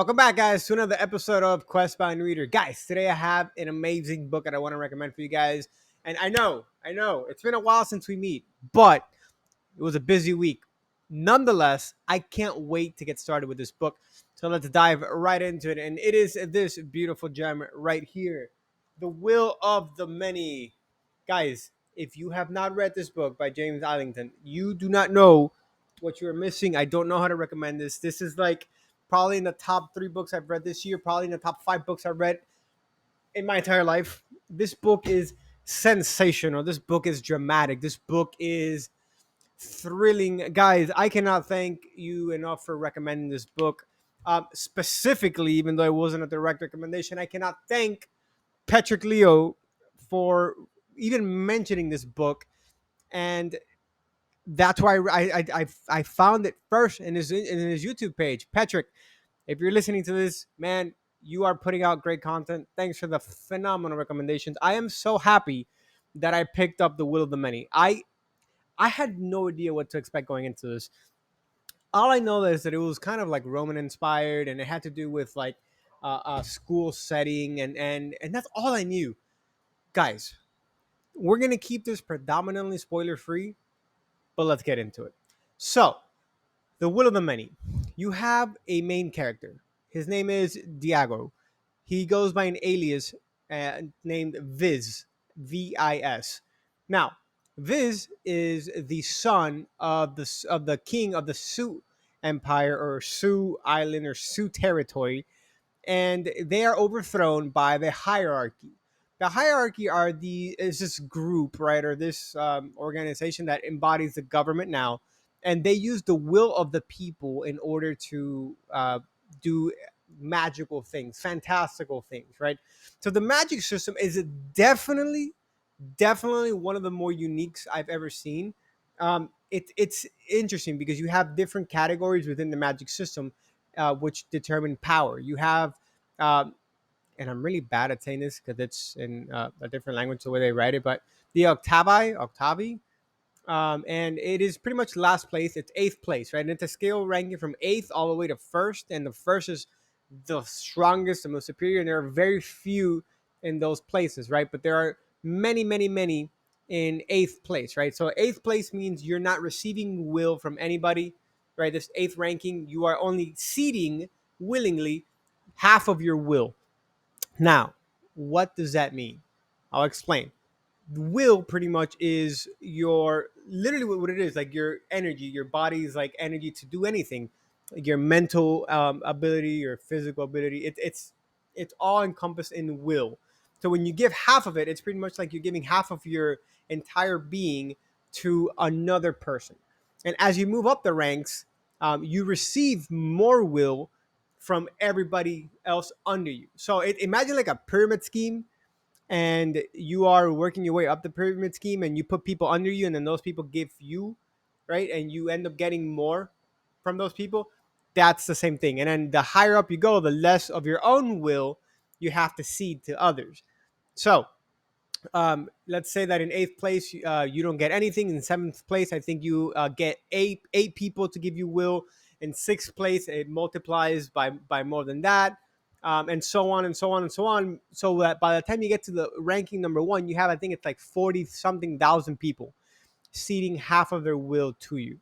Welcome back, guys, to another episode of Questbound Reader. Guys, today I have an amazing book that I want to recommend for you guys. And I know, it's been a while since we meet, but it was a busy week. Nonetheless, I can't wait to get started with this book. So let's dive right into it. And it is this beautiful gem right here, The Will of the Many. Guys, if you have not read this book by James Allington, you do not know what you are missing. I don't know how to recommend this. This is like probably in the top 3 books I've read this year, probably in the top 5 books I've read in my entire life. This book is sensational. This book is dramatic. This book is thrilling. Guys, I cannot thank you enough for recommending this book. Specifically, even though it wasn't a direct recommendation, I cannot thank Petrik Leo for even mentioning this book. And that's why I found it first in his YouTube page. Petrik, if you're listening to this, man, you are putting out great content. Thanks for the phenomenal recommendations. I am so happy that I picked up The Will of the Many. I had no idea what to expect going into this. All I know is that it was kind of like Roman inspired, and it had to do with like a school setting, and that's all I knew. Guys, we're gonna keep this predominantly spoiler free, but let's get into it. So, The Will of the Many. You have a main character. His name is Diago. He goes by an alias named Viz, Vis. Now, Viz is the son of the king of the Sioux Empire or Sioux Island or Sioux territory, and they are overthrown by the hierarchy. The hierarchy is this group, right, or this organization that embodies the government now, and they use the will of the people in order to do magical things, fantastical things, right? So the magic system is definitely one of the more uniques I've ever seen. It's interesting because you have different categories within the magic system, which determine power. You have, um, and I'm really bad at saying this because it's in a different language the way they write it, but the octavi, and it is pretty much last place. It's eighth place, right? And it's a scale ranking from eighth all the way to first, and the first is the strongest, the most superior, and there are very few in those places, right? But there are many in eighth place, right? So eighth place means you're not receiving will from anybody, right? This eighth ranking, you are only ceding willingly half of your will. Now, what does that mean? I'll explain. Will pretty much is your literally what it is, like your energy, your body's like energy to do anything, like your mental ability, your physical ability. It's all encompassed in will. So when you give half of it, it's pretty much like you're giving half of your entire being to another person. And as you move up the ranks, you receive more will from everybody else under you. So imagine like a pyramid scheme, and you are working your way up the pyramid scheme, and you put people under you, and then those people give you, right, and you end up getting more from those people. That's the same thing. And then the higher up you go, the less of your own will you have to cede to others. So let's say that in eighth place you don't get anything. In seventh place, I think you get eight people to give you will. In sixth place, it multiplies by more than that, and so on and so on and so on. So that by the time you get to the ranking number one, you have, I think it's like 40 something thousand people ceding half of their will to you.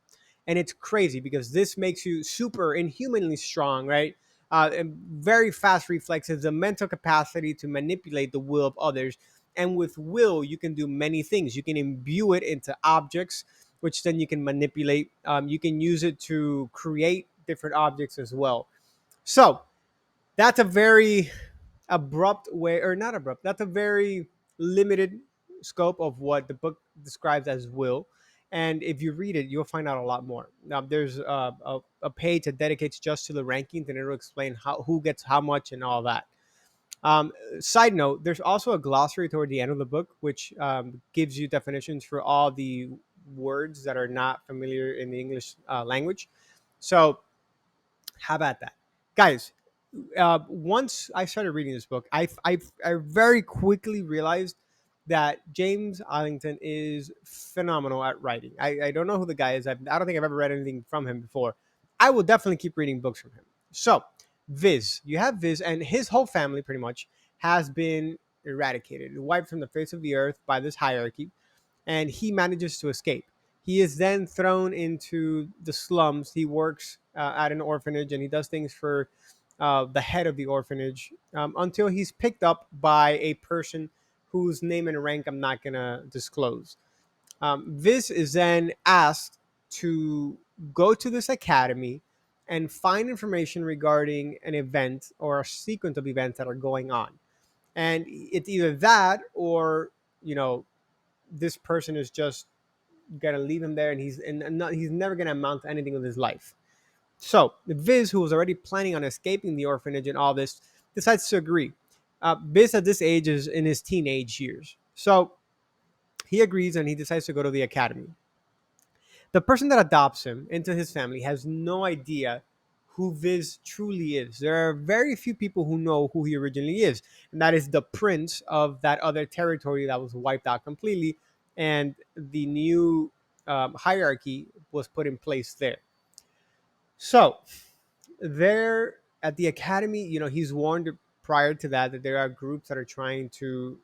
And it's crazy because this makes you super inhumanly strong, right? And very fast reflexes, the mental capacity to manipulate the will of others. And with will, you can do many things. You can imbue it into objects, which then you can manipulate. You can use it to create different objects as well. So that's a very abrupt way, or not abrupt, that's a very limited scope of what the book describes as will. And if you read it, you'll find out a lot more. Now there's a page that dedicates just to the rankings, and it'll explain who gets how much and all that. Side note, there's also a glossary toward the end of the book, which gives you definitions for all the words that are not familiar in the English language. So how about that, guys? Once I started reading this book, I very quickly realized that James Allington is phenomenal at writing. I don't know who the guy is. I don't think I've ever read anything from him before. I will definitely keep reading books from him. So Viz. You have Viz, and his whole family pretty much has been eradicated, wiped from the face of the earth by this hierarchy, and he manages to escape. He is then thrown into the slums. He works at an orphanage, and he does things for the head of the orphanage until he's picked up by a person whose name and rank I'm not gonna disclose. Viz is then asked to go to this academy and find information regarding an event or a sequence of events that are going on. And it's either that or, you know, this person is just gonna leave him there, and he's never gonna amount to anything with his life. So Viz, who was already planning on escaping the orphanage and all this, decides to agree. Viz at this age is in his teenage years, so he agrees and he decides to go to the academy. The person that adopts him into his family has no idea who Viz truly is. There are very few people who know who he originally is, and that is the prince of that other territory that was wiped out completely, and the new hierarchy was put in place there. So, there at the academy, he's warned prior to that there are groups that are trying to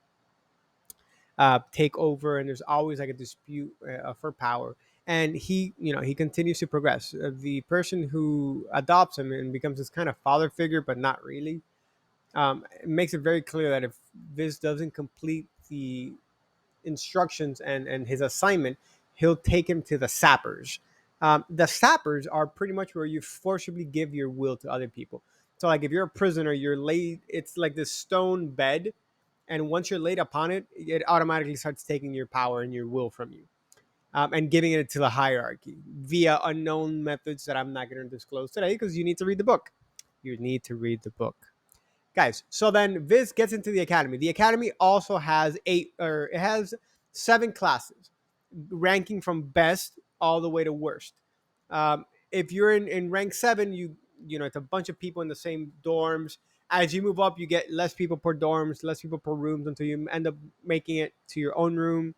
take over, and there's always like a dispute for power. And he continues to progress. The person who adopts him and becomes this kind of father figure, but not really, it makes it very clear that if Viz doesn't complete the instructions and his assignment, he'll take him to the sappers. The sappers are pretty much where you forcibly give your will to other people. So, like, if you're a prisoner, you're laid. It's like this stone bed, and once you're laid upon it, it automatically starts taking your power and your will from you, and giving it to the hierarchy via unknown methods that I'm not going to disclose today because you need to read the book. You need to read the book, guys. So then Viz gets into the academy. The academy also has it has 7 classes, ranking from best all the way to worst. If you're in rank 7, it's a bunch of people in the same dorms. As you move up, you get less people per dorms, less people per rooms until you end up making it to your own room.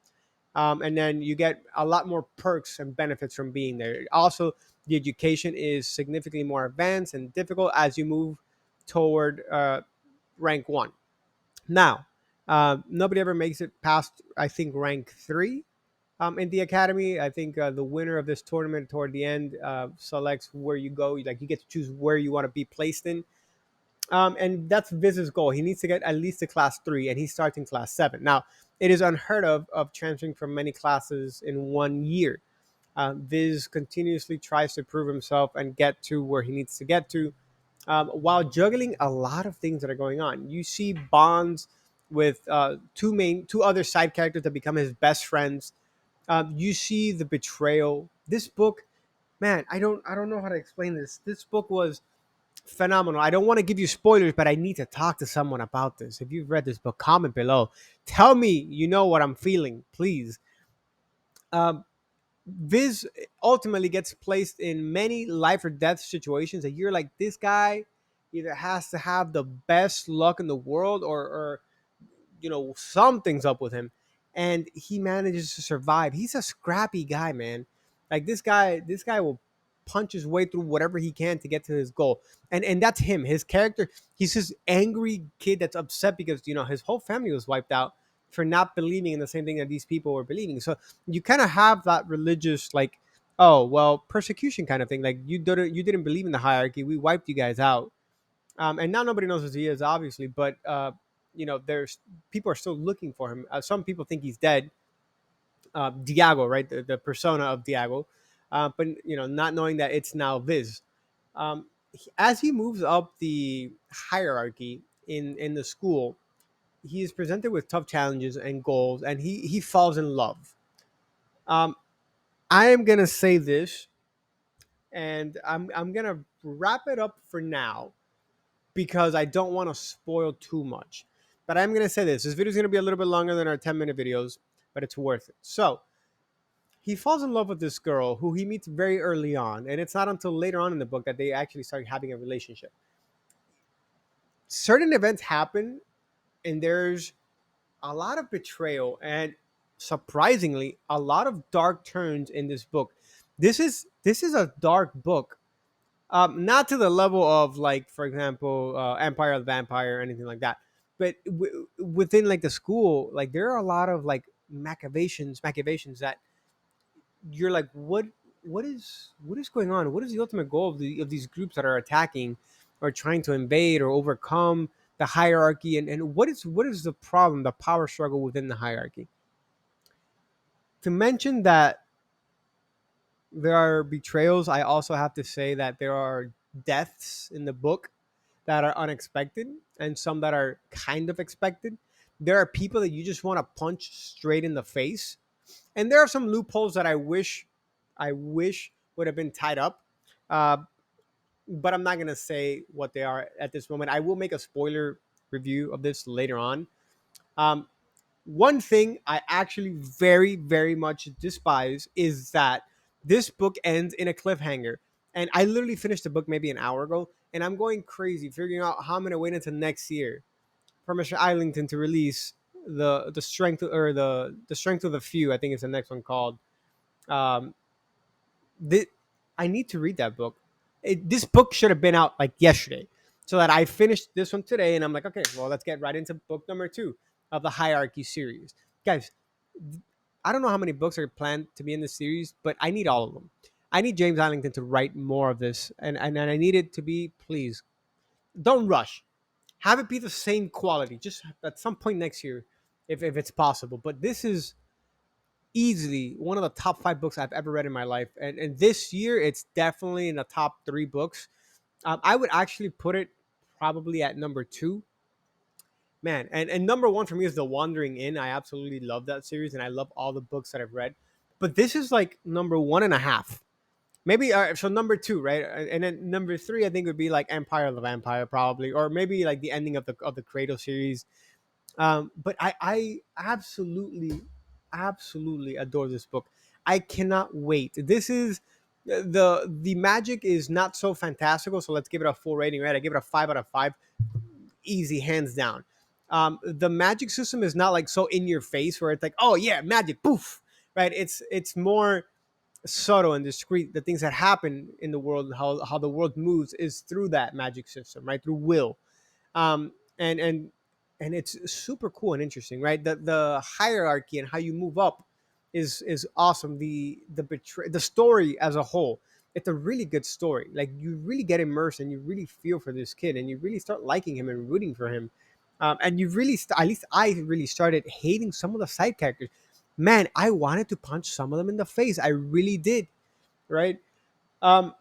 And then you get a lot more perks and benefits from being there. Also, the education is significantly more advanced and difficult as you move toward rank 1. Now, nobody ever makes it past, I think, rank 3 in the academy. I think the winner of this tournament toward the end selects where you go. Like, you get to choose where you want to be placed in. And that's Viz's goal. He needs to get at least to class 3, and he starts in class 7. Now, it is unheard of transferring from many classes in 1 year. Viz continuously tries to prove himself and get to where he needs to get to, while juggling a lot of things that are going on. You see bonds with two other side characters that become his best friends. You see the betrayal. This book, man, I don't know how to explain this. This book was phenomenal. I don't want to give you spoilers, but I need to talk to someone about this. If you've read this book, comment below. Tell me you know what I'm feeling, please. Um, Viz ultimately gets placed in many life or death situations that you're like, this guy either has to have the best luck in the world, or something's up with him, and he manages to survive. He's a scrappy guy, man. Like, this guy will punch his way through whatever he can to get to his goal. And that's him. His character, he's this angry kid that's upset because his whole family was wiped out for not believing in the same thing that these people were believing. So you kind of have that religious, like, oh well, persecution kind of thing. Like, you didn't believe in the hierarchy, we wiped you guys out. And now nobody knows who he is, obviously, but there's people are still looking for him. Some people think he's dead. Diago, right, the persona of Diago, but not knowing that it's now Viz. As he moves up the hierarchy in the school, he is presented with tough challenges and goals, and he falls in love. Um, I am gonna say this, and I'm gonna wrap it up for now because I don't want to spoil too much. But I'm going to say this. This video is going to be a little bit longer than our 10-minute videos, but it's worth it. So, he falls in love with this girl who he meets very early on. And it's not until later on in the book that they actually start having a relationship. Certain events happen, and there's a lot of betrayal and, surprisingly, a lot of dark turns in this book. This is a dark book, Not to the level of like, for example, Empire of the Vampire or anything like that, but within like the school, like there are a lot of like machinations that you're like, what is going on? What is the ultimate goal of these groups that are attacking or trying to invade or overcome the hierarchy? And what is the problem, the power struggle within the hierarchy? To mention that there are betrayals, I also have to say that there are deaths in the book that are unexpected and some that are kind of expected. There are people that you just want to punch straight in the face, and there are some loopholes that I wish would have been tied up. Uh, but I'm not gonna say what they are at this moment. I will make a spoiler review of this later on. Um, One thing I actually very, very much despise is that this book ends in a cliffhanger. And I literally finished the book maybe an hour ago, and I'm going crazy figuring out how I'm gonna wait until next year for Mr. Islington to release the strength or the strength of the few. I think it's the next one called. Um, the, I need to read that book. This book should have been out like yesterday, so that I finished this one today, and I'm like, okay, well, let's get right into book number 2 of the Hierarchy series, guys. I don't know how many books are planned to be in this series, but I need all of them. I need James Allington to write more of this, and I need it to be, please, don't rush. Have it be the same quality, just at some point next year, if it's possible. But this is easily one of the top 5 books I've ever read in my life, and this year it's definitely in the top 3 books. I would actually put it probably at number 2, man. And number 1 for me is The Wandering Inn. I absolutely love that series, and I love all the books that I've read. But this is like number 1.5, maybe. So number 2, right? And then number 3, I think would be like Empire of the Vampire, probably, or maybe like the ending of the Cradle series. But I absolutely, absolutely adore this book. I cannot wait. This is the magic is not so fantastical. So let's give it a full rating, right? I give it a 5 out of 5, easy, hands down. The magic system is not like so in your face where it's like, oh yeah, magic, poof, right? It's more subtle and discreet. The things that happen in the world, how the world moves, is through that magic system, right? Through will. um, and it's super cool and interesting, right? The hierarchy and how you move up is awesome. The story as a whole, it's a really good story. Like you really get immersed and you really feel for this kid and you really start liking him and rooting for him. And you really, at least I really started hating some of the side characters. Man, I wanted to punch some of them in the face. I really did, right? Um,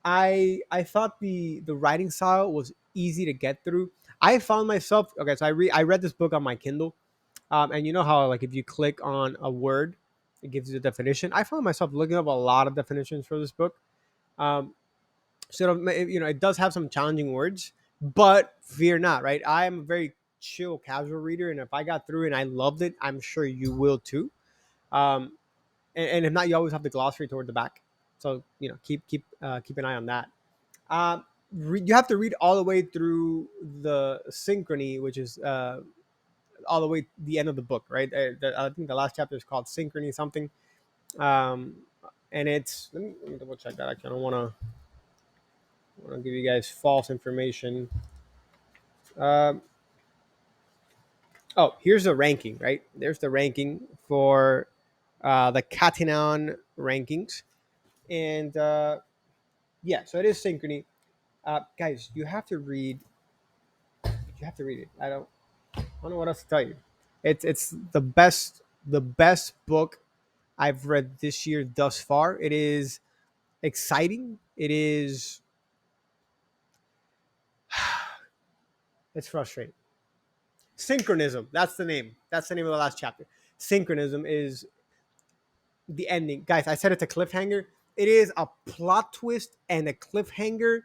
I thought the writing style was easy to get through. I found myself, okay. So I read this book on my Kindle, and you know how like if you click on a word, it gives you the definition. I found myself looking up a lot of definitions for this book. Um, it does have some challenging words, but fear not, right? I am a very chill, casual reader, and if I got through and I loved it, I'm sure you will too. Um, and if not, you always have the glossary toward the back, so keep an eye on that. You have to read all the way through the synchrony, which is all the way the end of the book, right? I think the last chapter is called Synchrony something, um, and it's let me double check that. Actually, I don't want to give you guys false information. Um, here's the ranking, right? There's the ranking for the Katinan rankings, and yeah, so it is Synchrony. Guys, you have to read. You have to read it. I don't know what else to tell you. It's the best book I've read this year thus far. It is exciting. It's frustrating. Synchronism. That's the name. That's the name of the last chapter. Synchronism is the ending. Guys, I said it's a cliffhanger. It is a plot twist and a cliffhanger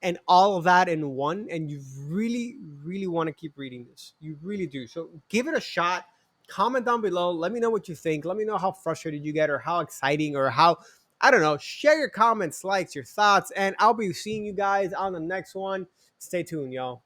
and all of that in one, and you really really want to keep reading this. You really do. So give it a shot. Comment down below, let me know what you think. Let me know how frustrated you get or how exciting or how, I don't know. Share your comments, likes, your thoughts, and I'll be seeing you guys on the next one. Stay tuned, y'all.